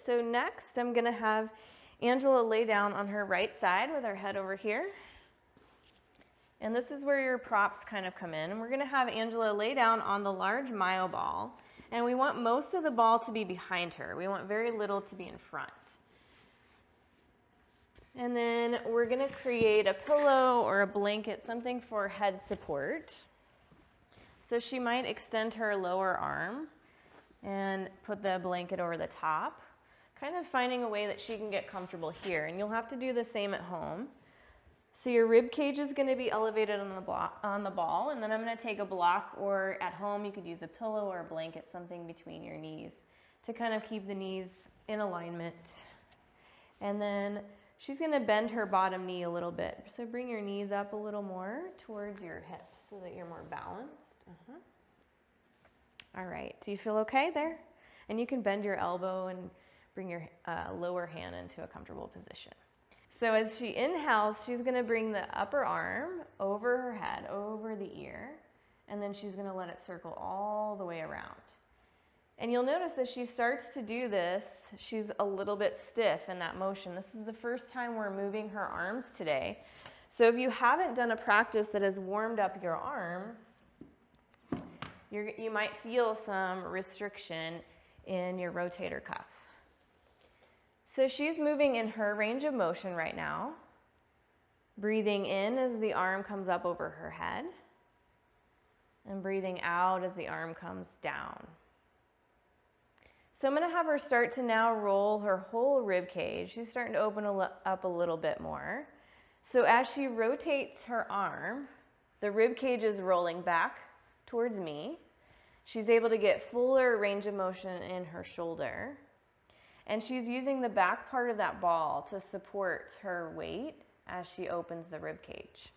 So next I'm gonna have Angela lay down on her right side with her head over here. And this is where your props kind of come in. And we're gonna have Angela lay down on the large Myo ball. And we want most of the ball to be behind her. We want very little to be in front. And then we're gonna create a pillow or a blanket, something for head support. So she might extend her lower arm and put the blanket over the top, kind of finding a way that she can get comfortable here. And you'll have to do the same at home. So your rib cage is going to be elevated on the ball, and then I'm going to take a block, or at home you could use a pillow or a blanket, something between your knees to kind of keep the knees in alignment. And then she's going to bend her bottom knee a little bit. So bring your knees up a little more towards your hips so that you're more balanced. All right, do you feel okay there? And you can bend your elbow and bring your lower hand into a comfortable position. So as she inhales, she's gonna bring the upper arm over her head, over the ear, and then she's gonna let it circle all the way around. And you'll notice as she starts to do this, she's a little bit stiff in that motion. This is the first time we're moving her arms today. So if you haven't done a practice that has warmed up your arms, you might feel some restriction in your rotator cuff. So she's moving in her range of motion right now, breathing in as the arm comes up over her head, and breathing out as the arm comes down. So I'm going to have her start to now roll her whole rib cage. She's starting to open up a little bit more. So as she rotates her arm, the rib cage is rolling back towards me. She's able to get fuller range of motion in her shoulder. And she's using the back part of that ball to support her weight as she opens the rib cage.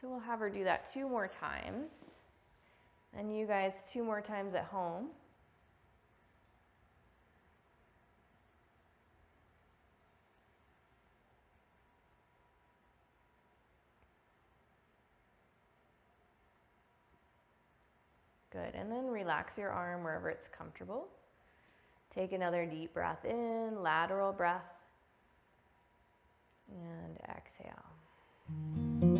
So we'll have her do that 2 more times. And you guys 2 more times at home. Good, and then relax your arm wherever it's comfortable. Take another deep breath in, lateral breath, and exhale.